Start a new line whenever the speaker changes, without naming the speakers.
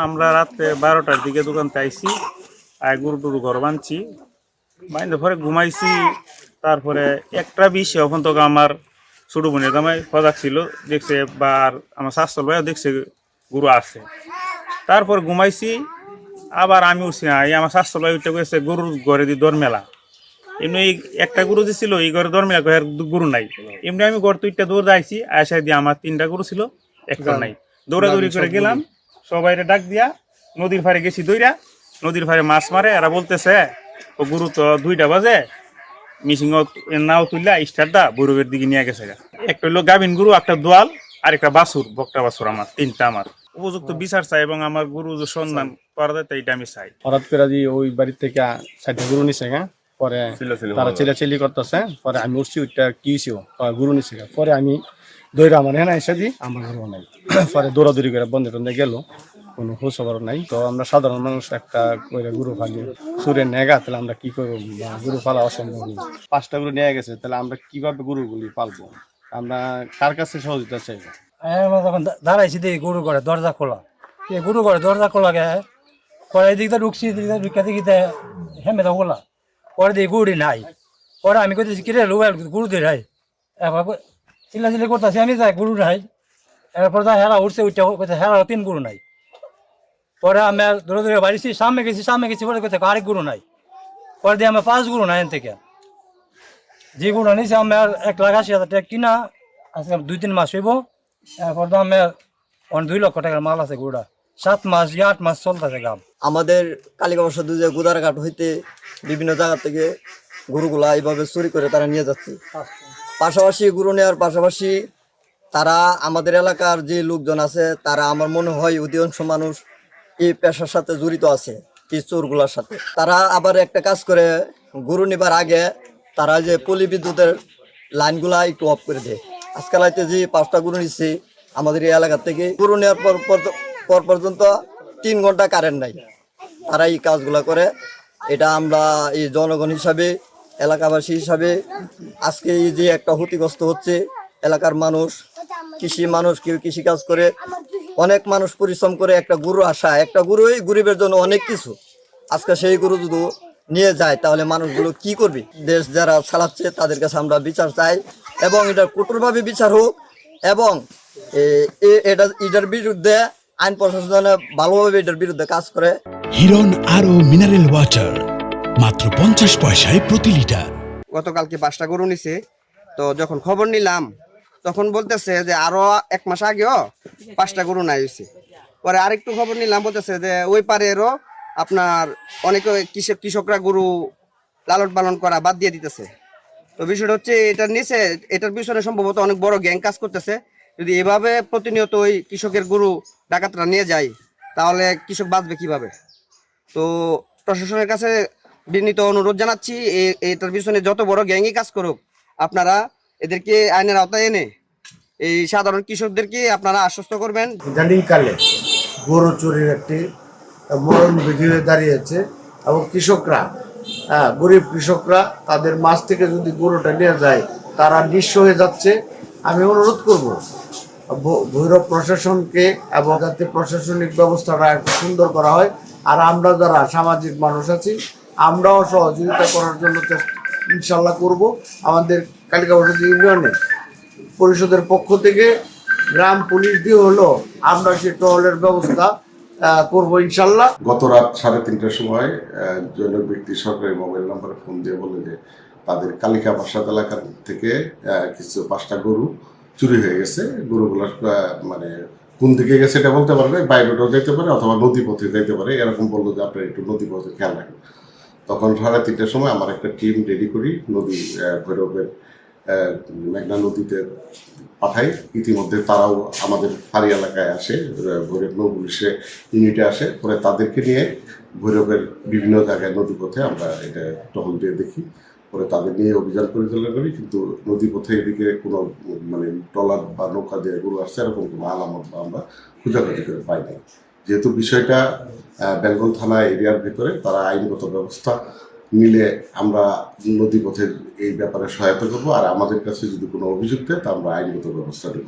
আমরা রাত্রে 12টার দিকে দোকানতে আইছি, গরু টরু ঘর বানছি, বাইন্দে পরে ঘুমাইছি। তারপরে 1টা 20 এখন তো আমার ছোট বোনের জামাই সজাগ ছিল, দেখছে বা আর আমার শাশুড় ভাইও দেখছে গরু আছে। তারপর ঘুমাইছি, আবার আমি উঠছি না, এই আমার শাশুড় ভাই উঠে গেছে গরুর ঘরে দিয়ে দর মেলা। এমনি একটা গরু যে ছিল এই ঘরে দর মেলা গরু নাই। এমনি আমি ঘর তুইটা দৌড় যাইছি, আয়সায় দিয়ে আমার 3টা গরু ছিল, একটা নাই। দৌড়াদৌড়ি করে গেলাম, সবাই ডাক দিয়া নদীর পাড়ে গেছি। দইরা নদীর পাড়ে মাছ মারে, এরা বলতেছে ও গরু তো 2টা বাজে, মিশিং নাও তুললা স্টারটা বৈরবের দিকে নিয়ে গেছে। একটা হইলো গাভিন গরু, একটা দোয়াল, আর একটা বাছুর, বকটা বাছুর। আমার 3টা। আমার উপযুক্ত বিচার চাই এবং আমার গরু সন্ধান করা যায়, এইটা আমি চাই।
হঠাৎ করে ওই বাড়ির থেকে 4টা গরু নিছে, পরে তারা চিলাচিলি করতেছে। পরে আমি উঠছি, ওইটা কি ছিল গরু নিছে। পরে আমি দৌড়া আমার হ্যাঁ এসে দিই, আমার গরু নাই। পরে দৌড়াদৌড়ি করে বন্ধে টন্ধে গেল, কোনো খোঁজ খবর নাই। তো আমরা সাধারণ মানুষ একটা করে গরু ফালি সুরে নেগা, তাহলে আমরা কি করবো? গরু পালা অসম্ভব। 5টা গরু নিয়ে গেছে, তাহলে আমরা কিভাবে গরুগুলি পালবো? আমরা কার কাছে সহযোগিতা চাইবো?
যখন দাঁড়াইছি দেখি গরু ঘরে দরজা খোলা, গরু ঘরে দরজা খোলা গে। পরে এদিকটা ঢুকছি, ঢুকা দেখি হেমেদা খোলা। পরে দেখি গরুটি নাই। পরে আমি কইতেছি কিরে লো গরু দিয়ে নাই, এবার চিল্লাচিল্লি করতেছি আমি, যাই গরু নাই। এরপর যা হেরা উঠছে, উঠতে কোথায় হেরা 3 গরু নাই। পরে আমি ধরে ধরে বাড়িছি, সামনে গেছি পরে কোথায় আরেক গরু নাই। পরে দিয়ে আমার 5 গরু নাই। এন থেকে যে গরু নিয়েছি আমার 1,80,000 টাকা কিনা, আজকে 2-3 মাস হইব। এরপর তো আমার 2 লক্ষ টাকার মাল আছে। গরুটা 7 মাস 8 মাস চলতেছে গাম।
আমাদের কালিকাবর্ষা দুজে গুদারাঘাট হইতে বিভিন্ন জায়গা থেকে গরুগুলা এইভাবে চুরি করে তারা নিয়ে যাচ্ছে। পাশাপাশি গরু নেওয়ার পাশাপাশি তারা আমাদের এলাকার যে লোকজন আছে, তারা আমার মনে হয় অধিকাংশ মানুষ এই পেশার সাথে জড়িত আছে, এই চোরগুলার সাথে। তারা আবার একটা কাজ করে, গরু নেবার আগে তারা যে পলি বিদ্যুতের লাইনগুলা একটু অফ করে দেয়। আজকাল হয়তো যে 5টা গরু নিচ্ছে আমাদের এই এলাকা থেকে, গরু নেওয়ার পর পর্যন্ত 3 ঘন্টা কারেন্ট নাই। তারা এই কাজগুলা করে। এটা আমরা এই জনগণ হিসাবে, এলাকাবাসী হিসাবে আজকে এই যে একটা ক্ষতিগ্রস্ত হচ্ছে এলাকার মানুষ, মানুষ কেউ কৃষিকাজ করে, অনেক মানুষ পরিশ্রম করে একটা গরু আসা, একটা গরুই গরিবের জন্য অনেক কিছু। আজকে সেই গরু যদি নিয়ে যায় তাহলে মানুষগুলো কি করবে? দেশ যারা চালাচ্ছে তাদের কাছে আমরা বিচার চাই, এবং এটা কঠোরভাবে বিচার হোক, এবং এটার বিরুদ্ধে আইন প্রশাসন ভালোভাবে এটার বিরুদ্ধে কাজ করে।
হিরন আরো মিনারেল ওয়াটার মাত্র 50 পয়সায় প্রতি লিটার।
গতকালকে 5টা গরু নিছে। তো যখন খবর নিলাম তখন বলতেছে যে আরো 1 মাস আগেও 5টা গরু নাই হয়েছে। পরে আরেকটু খবর নিলাম, বলতেছে যে ওই পারেরও আপনার অনেক কৃষকরা গরু লালন পালন করা বাদ দিয়ে দিতেছে। তো বিষয়টা হচ্ছে এটার নিচে, এটার পিছনে সম্ভবত অনেক বড় গ্যাং কাজ করতেছে। যদি এভাবে প্রতিনিয়ত ওই কৃষকের গরু ডাকাতরা নিয়ে যায় তাহলে কৃষক বাঁচবে কিভাবে? তো প্রশাসনের কাছে বিনীত অনুরোধ জানাচ্ছি, এটার পিছনে যত বড় গ্যাংই কাজ করুক, আপনারা এদেরকে আইনের আওতায় এনে এই সাধারণ কৃষকদেরকে আপনারা আশ্বস্ত করবেন।
ইদানিং কালে গরু চুরির একটি মরণ বিধি হয়ে দাঁড়িয়েছে, এবং কৃষকরা, গরিব কৃষকরা তাদের মাছ থেকে যদি গরুটা নিয়ে যায় তারা নিঃস্ব হয়ে যাচ্ছে। আমি অনুরোধ করব ভৈরব প্রশাসনকে, এবং যাতে প্রশাসনিক ব্যবস্থাটা একটু সুন্দর করা হয়। আর আমরা যারা সামাজিক মানুষ আছি, আমরাও সহযোগিতা করার জন্য ইনশাল্লাহ করব। আমাদের কালিকাবর্ষা ইউনিয়নে পরিষদের পক্ষ থেকে গ্রাম পুলিশ দিয়ে হলো আমরা সে টহলের ব্যবস্থা করবো ইনশাল্লাহ।
গত রাত 3:30টার সময় জনক ব্যক্তি সরকারি মোবাইল নাম্বারে ফোন দিয়ে বলে যে তাদের কালিকা বাসাদ এলাকা থেকে কিছু 5টা গরু চুরি হয়ে গেছে। গরুগুলোর মানে কোন দিকে গেছে এটা বলতে পারবে, বাইরেটাও যেতে পারে অথবা নদী পথে যেতে পারে, এরকম বললো যে আপনার একটু নদী পথে খেয়াল রাখেন। তখন 3:30টার সময় আমার একটা টিম রেডি করি, নদী ভৈরবের মেঘনা নদীতে পাঠাই। ইতিমধ্যে তারাও আমাদের ফাঁড়ি এলাকায় আসে, ভৈরব নৌ পুলিশে ইউনিটে আসে। পরে তাদেরকে নিয়ে ভৈরবের বিভিন্ন জায়গায় নদীপথে আমরা এটা টহল দিয়ে দেখি। পরে তাদের নিয়ে অভিযান পরিচালনা করি, কিন্তু নদীপথে এদিকে কোনো মানে ট্রলার বা নৌকা দিয়ে গরু আসছে এরকম কোনো আলামত বা আমরা খোঁজাখুঁজি করে পাই নাই। যেহেতু বিষয়টা বেলগল থানা এরিয়ার ভিতরে, তারা আইনগত ব্যবস্থা নিলে আমরা নদীপথের এই ব্যাপারে সহায়তা করবো। আর আমাদের কাছে যদি কোনো অভিযোগ দেয় তা আমরা আইনগত ব্যবস্থা নেব।